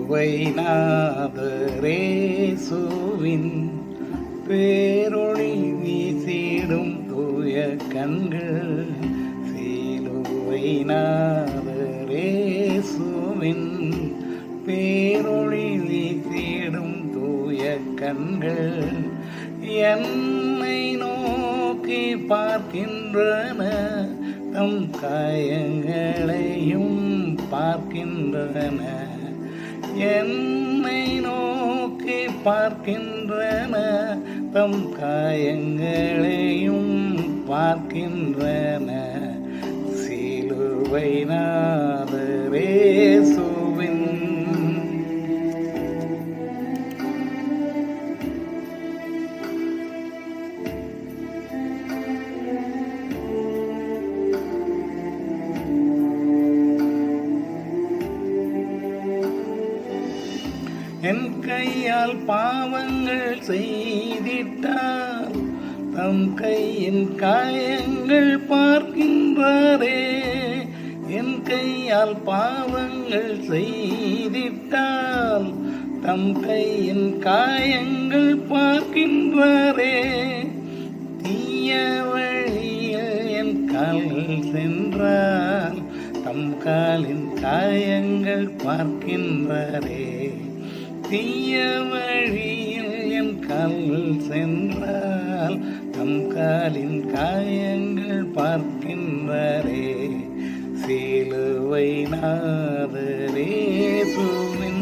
சிலுவைநாதரேசுவின் பேரொளி வீசிடும் தூய கண்கள். சிலுவைநாதரேசுவின் பேரொளி வீசிடும் தூய கண்கள் என்னை நோக்கி பார்க்கின்றன, தம் காயங்களையும் பார்க்கின்றன. என்னை நோக்கி பார்க்கின்றன, தம் காயங்களையும் பார்க்கின்றன. சிலுவைநாதரேசுவின் என் கையால் பாவங்கள் செய்திட்டார், தம் கையின் காயங்கள் பார்க்கின்றாரே. என் கையால் பாவங்கள் செய்திட்டால், தம் கையின் காயங்கள் பார்க்கின்றாரே. தீய வழியில் என் கால்கள் சென்றால், தம் காலின் காயங்கள் பார்க்கின்றாரே. தீய வழியில் என் கால்கள் சென்றால், தம் காலின் காயங்கள் பார்க்கின்றாரே. சிலுவைநாதரேசுவின்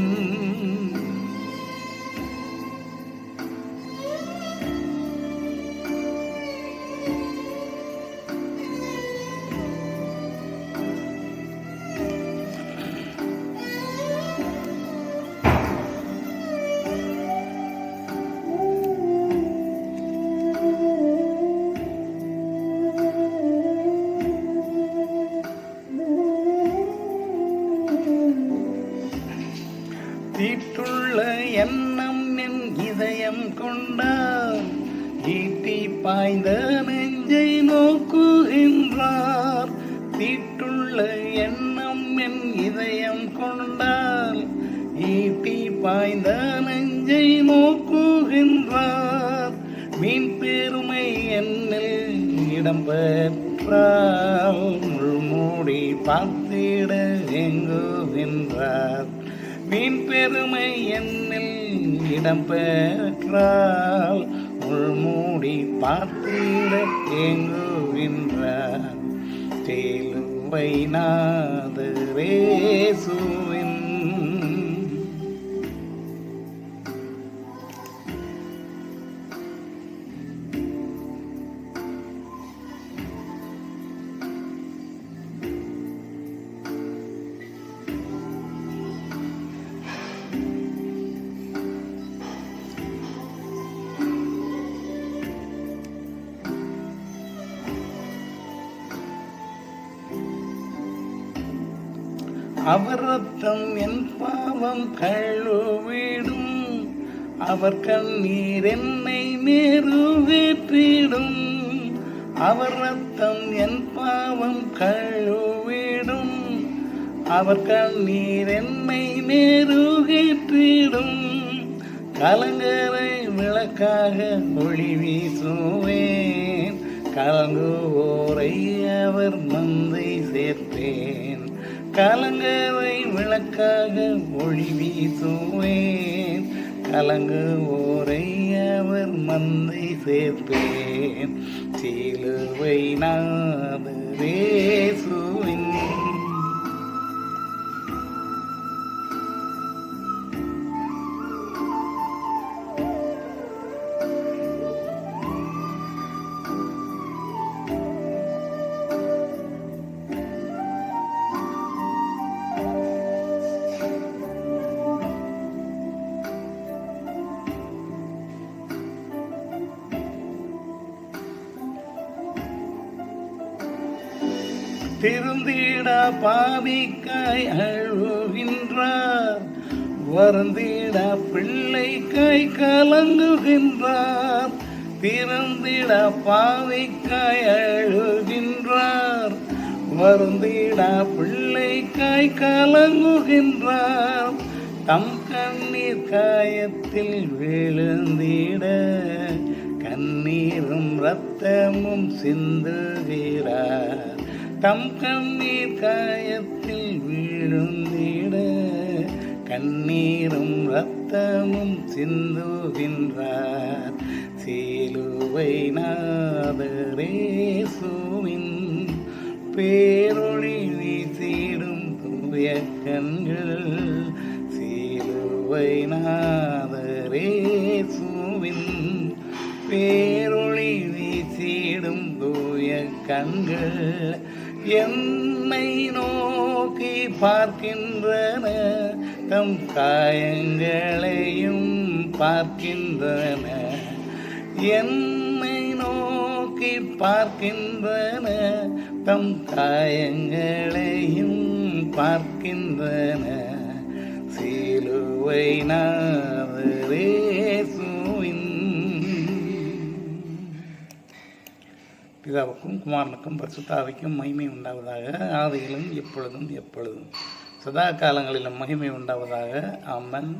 தீட்டுள்ள எண்ணம் என் இதயம் கொண்டார், ஈட்டி பாய்ந்த நெஞ்சை நோக்குகின்றார். தீட்டுள்ள எண்ணம் என் இதயம் கொண்டார், ஈட்டி பாய்ந்த நெஞ்சை நோக்குகின்றார். மீன் பெருமை என்னில் இடம்பெற்றால், முள்மூடி பார்த்திட எங்குகின்றார். மீன் பெருமை என்னில் இடம்பெற்றால், முள்மூடி பார்த்திட ஏங்குகின்றார். சிலுவைநாதரேசுவின் அவர் ரத்தம் என் பாவம் கழுவிடும், அவர் கண்ணீர் என்னை நிறைவேற்றிடும். அவர் ரத்தம் என் பாவம் கழுவிடும், அவர் கண்ணீர் என்னை நிறைவேற்றிடும். கலங்கரை விளக்காக ஒளி வீசுவேன், கலங்குவோரை அவர் மந்தை சேர்ப்பேன். கலங்கரை விளக்காக ஒளி வீசுவேன், கலங்குவோரை அவர் மந்தை சேர்ப்பேன். சிலுவைநாதரேசுவின் திருந்திட பாவிக்காய் அழுகின்றார், வருந்திட பிள்ளைக்காய் கலங்குகின்றார். திருந்திட பாவிக்காய் அழுகின்றார், வருந்திட பிள்ளைக்காய் கலங்குகின்றார். தம் கண்ணீர் காயத்தில் விழுந்திட கண்ணீரும் இரத்தமும் சிந்துகிறார். தம் கண்ணீர் காயத்தில் விழுந்திட கண்ணீரும் இரத்தமும் சிந்துகின்றார். சிலுவை நாதரேசுவின் பேரொளி வீசிடும் தூய கண்கள். சிலுவை நாதரேசுவின் பேரொளி வீசிடும் தூய கண்கள் என்னை நோக்கி பார்க்கின்றன, தம் காயங்களையும் பார்க்கின்றன. என்னை நோக்கி பார்க்கின்றன, தம் காயங்களையும் பார்க்கின்றன. சிலுவை நாதரேசுவின். பிதாவுக்கும் குமாரனுக்கும் பரிசுத்தாவிக்கும் மகிமை உண்டாவதாக, ஆதியிலும் எப்பொழுதும் எப்பொழுதும் சதா காலங்களிலும் மகிமை உண்டாவதாக. ஆமென்.